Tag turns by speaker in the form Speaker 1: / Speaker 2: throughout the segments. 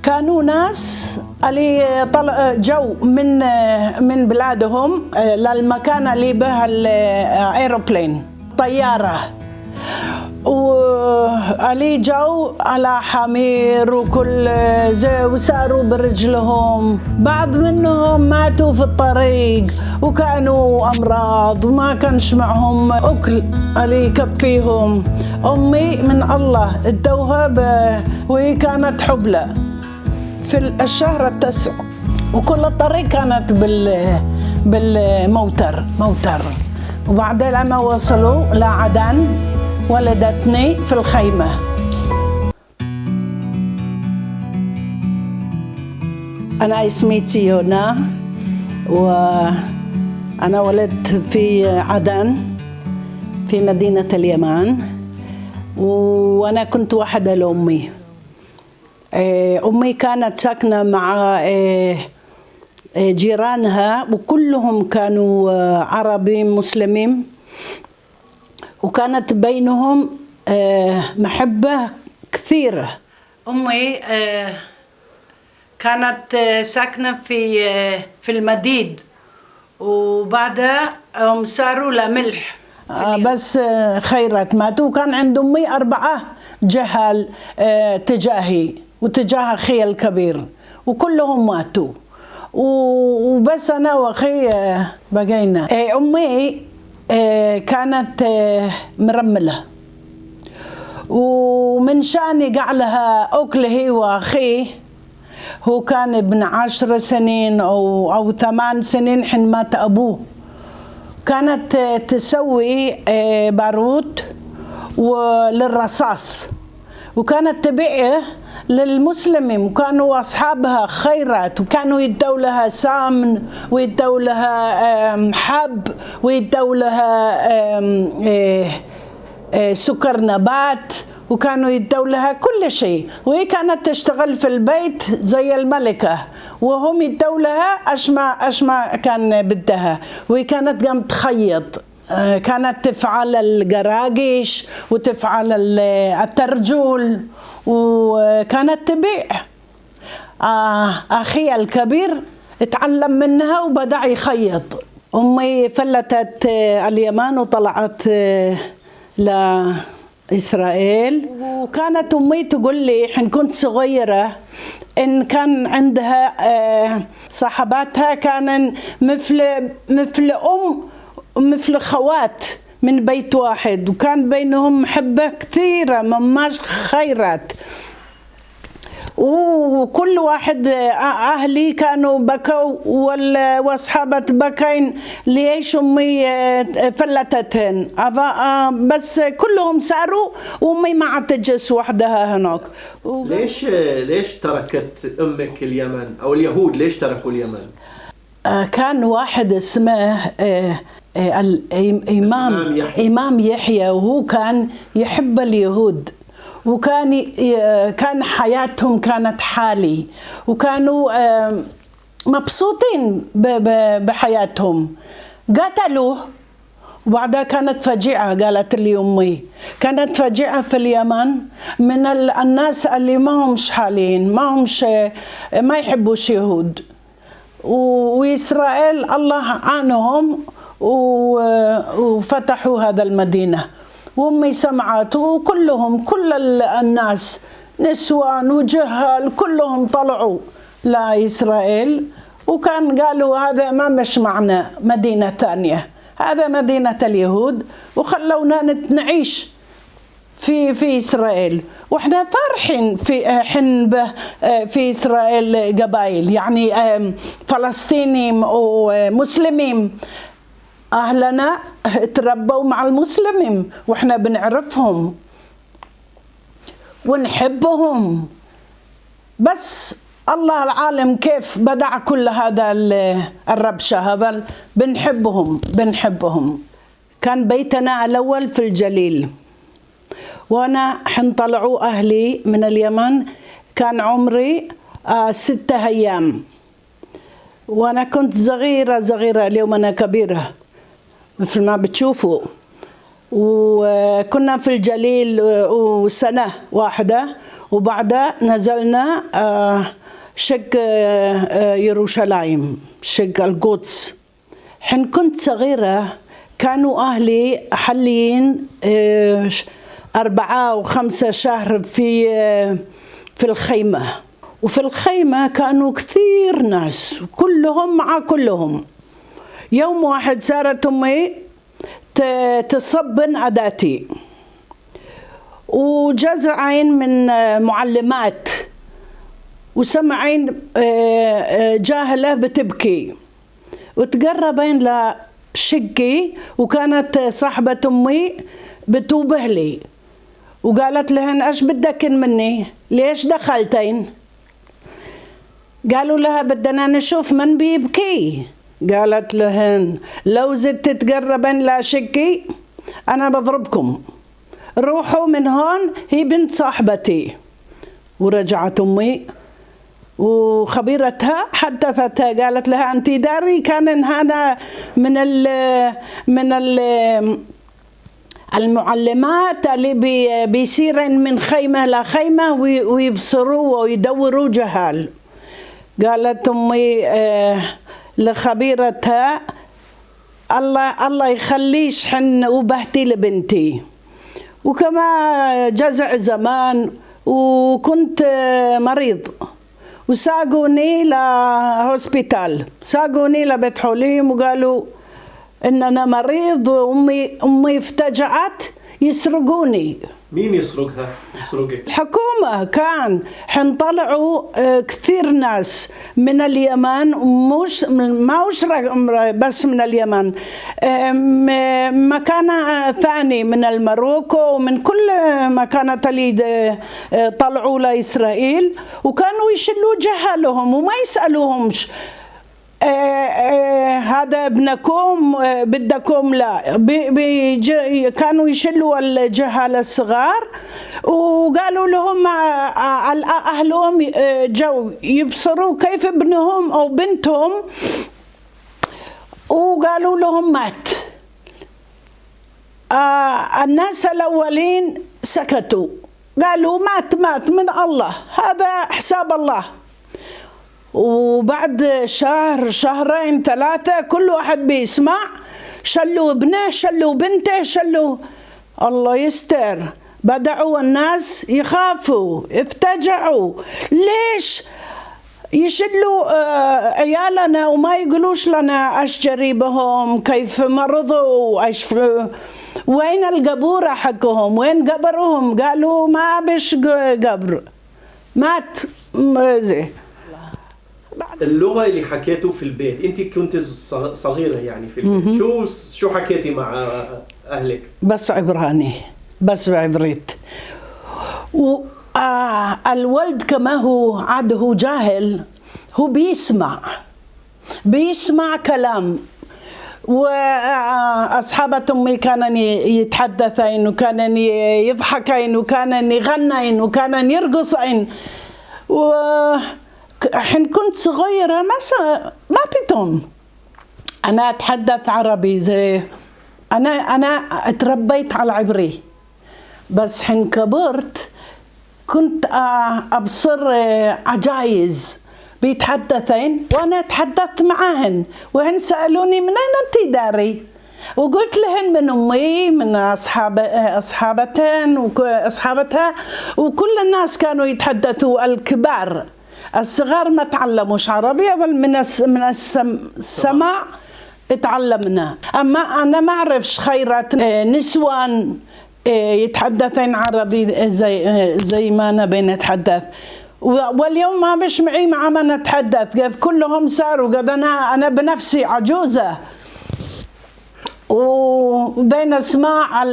Speaker 1: كانوا ناس اللي جو من بلادهم للمكان اللي به الايروبلين طيارة، واللي جو على حمير وكل زي وساروا برجلهم. بعض منهم ماتوا في الطريق وكانوا أمراض وما كانش معهم أكل اللي يكفيهم. أمي من الله ادوها وهي كانت حبلى في الشهر التاسع، وكل الطريق كانت بالموتر. وبعدين لما وصلوا لعدن ولدتني في الخيمة. أنا اسمي تيونا، وأنا ولدت في عدن في مدينة اليمن، وأنا كنت واحدة لأمي. أمي كانت ساكنة مع جيرانها، وكلهم كانوا عربي مسلمين، وكانت بينهم محبة كثيرة. أمي كانت ساكنة في المديد، وبعدها صاروا لملح بس خيرت ماتوا. كان عند أمي 4 جهل تجاهي وتجاه أخي الكبير، وكلهم ماتوا، وبس أنا وأخي بقينا. أمي كانت مرملة، ومن شان يقع لها أكل هي وأخيه. هو كان ابن 10 سنين أو 8 سنين حين مات أبوه. كانت تسوي بارود وللرصاص، وكانت تبيعه للمسلمين، وكانوا أصحابها خيرات، وكانوا يدوا لها سمن ويدوا لها حب ويدوا لها سكر نبات، وكانوا يدوا لها كل شيء. وهي كانت تشتغل في البيت زي الملكة، وهم يدوا لها أشما كان بدها. وهي كانت قام تخيط، كانت تفعل القراقيش وتفعل الترجول، وكانت تبيع. أخي الكبير اتعلم منها وبدأ يخيط. أمي فلتت اليمن وطلعت لإسرائيل، وكانت أمي تقول لي حين كنت صغيرة إن كان عندها صاحباتها كان مثل مثل خوات من بيت واحد، وكان بينهم محبة كثيرة مماش خيرات. وكل واحد أهلي كانوا بكوا وأصحابة بكين ليش أمي فلتتهن، بس كلهم ساروا وأمي ما عاد تجلس وحدها هناك.
Speaker 2: ليش تركت أمك اليمن، أو اليهود ليش تركوا اليمن؟
Speaker 1: كان واحد اسمه الإمام يحيى، وهو كان يحب اليهود، وكان حياتهم كانت حالي، وكانوا مبسوطين بحياتهم. قتلوه، وبعدها كانت فجيعة. قالت لي أمي كانت فجيعة في اليمن من الناس اللي ما همش حالين، ما يحبوش يهود، وإسرائيل الله عنهم وفتحوا هذا المدينة. وأمي سمعت، وكلهم كل الناس نسوان وجهال كلهم طلعوا لإسرائيل، وكان قالوا هذا ما مش معنا مدينة ثانية، هذا مدينة اليهود، وخلونا نعيش في إسرائيل. وإحنا فرحين في إسرائيل قبائل، يعني فلسطينيين ومسلمين. أهلنا تربوا مع المسلمين، وإحنا بنعرفهم ونحبهم. بس الله العالم كيف بدع كل هذا الربشة هذا. بنحبهم. كان بيتنا الأول في الجليل، وأنا حين طلعوا أهلي من اليمن كان عمري 6 أيام، وأنا كنت صغيرة. اليوم أنا كبيرة مثل ما بتشوفوا. وكنا في الجليل وسنة واحدة، وبعدها نزلنا شق يروشلايم، شق القدس. حين كنت صغيرة كانوا أهلي حالين 4 أو 5 شهر في الخيمة، وفي الخيمة كانوا كثير ناس كلهم مع كلهم. يوم واحد صارت أمي تصبن أداتي، وجزعين من معلمات وسمعين جاهلة بتبكي، وتقربين لشقي، وكانت صاحبة أمي بتوبه لي وقالت لهن ايش بدكن مني؟ ليش دخلتين؟ قالوا لها بدنا نشوف من بيبكي. قالت لهن لو زدت تقربن لشقي انا بضربكم، روحوا من هون، هي بنت صاحبتي. ورجعت امي وخبيرتها حدثتها، قالت لها انت داري كان هذا من المعلمات اللي بيسيرن من خيمة لخيمة ويبصروا ويدوروا جهال. قالت أمي لخبيرتها الله يخليش حن وبهتي لبنتي. وكما جزع زمان وكنت مريض، وساقوني لهوسبيتال، ساقوني لبيت حليم، وقالوا إن أنا مريض، وأمي افتجعت يسرقوني.
Speaker 2: مين يسرقها؟ يسرقك؟
Speaker 1: الحكومة. كان حين طلعوا كثير ناس من اليمن، ما بس من اليمن، مكان ثاني من المروكو ومن كل مكانات اللي طلعوا لإسرائيل، وكانوا يشلوا جهلهم وما يسألوهمش هذا ابنكم بدكم، لا كانوا يشلوا الجهال الصغار، وقالوا لهم أهلهم جو يبصروا كيف ابنهم أو بنتهم، وقالوا لهم مات. الناس الأولين سكتوا، قالوا مات من الله، هذا حساب الله. وبعد شهر 2 3 كل واحد بيسمع شلوا ابنه، شلوا بنته، شلوا. الله يستر، بدأوا الناس يخافوا، افتجعوا. ليش يشلوا عيالنا وما يقولوش لنا ايش جريبهم، كيف مرضوا، ايش وين القبورة حقهم، وين قبرهم؟ قالوا ما بش قبر، مات زي.
Speaker 2: اللغة اللي حكيته في البيت، انت كنت صغيرة يعني في البيت، شو حكيتي مع اهلك؟
Speaker 1: بس عبراني، بس بعبريت. الولد كما هو عاده جاهل، هو بيسمع كلام. وأصحابة أمي كانن يتحدثين، وكانن يضحكين، وكانن يغنين، وكانن يرقصين. حين كنت صغيرة ما بيتم أنا أتحدث عربي، زي أنا اتربيت على العبري. بس حين كبرت كنت أبصر عجايز بيتحدثين، وأنا تحدثت معهن، وهن سألوني من أين أنت داري؟ وقلت لهن من أمي، من أصحابتها وكل الناس كانوا يتحدثوا. الكبار، الصغار ما تعلموش عربي، بل من السماع اتعلمنا. أما أنا ما أعرفش خيرات نسوان يتحدثين عربي زي ما نبي نتحدث. واليوم ما بش معي مع ما نتحدث، قد كلهم صاروا، قد أنا بنفسي عجوزة، وبين اسماع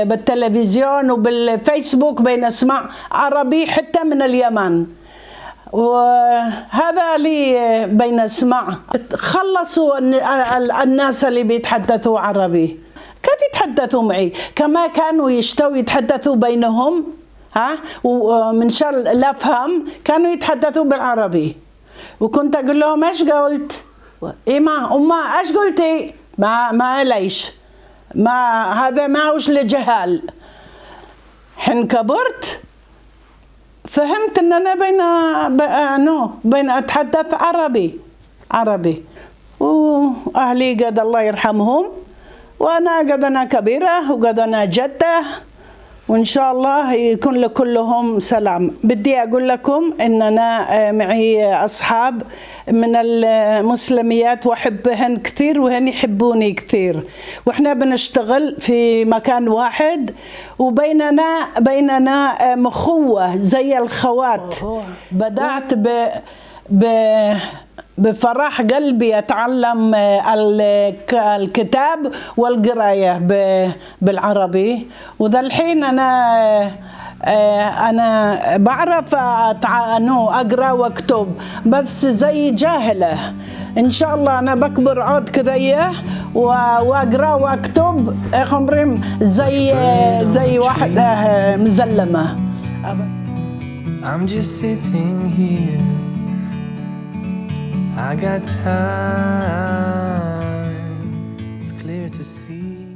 Speaker 1: بالتلفزيون وبالفيسبوك بين اسماع عربي حتى من اليمن. وهذا لي بين اسماع. خلصوا الناس اللي بيتحدثوا عربي، كيف يتحدثوا معي؟ كما كانوا يتحدثوا بينهم، ومن شر لا أفهم كانوا يتحدثوا بالعربي. وكنت أقول لهم إيش قلت؟ إما أما إيش قلتي؟ ما ليش، ما هذا ما هوش لجهال. حين كبرت فهمت ان انا بين اتحدث عربي واهلي قد الله يرحمهم، وانا قد انا كبيره وقد انا جده، وإن شاء الله يكون لكلهم سلام. بدي أقول لكم إن أنا معي أصحاب من المسلميات وأحبهن كثير وهن يحبوني كثير، وإحنا بنشتغل في مكان واحد وبيننا مخوة زي الخوات. بدأت بفرح قلبي أتعلم الكتاب والقراية بالعربي، وذا الحين أنا بعرف أقرأ واكتب بس زي جاهلة. إن شاء الله أنا بكبر عود كذا وأقرأ واكتب زي واحدة مزلمة.
Speaker 3: I'm just sitting here. I got time, it's clear to see.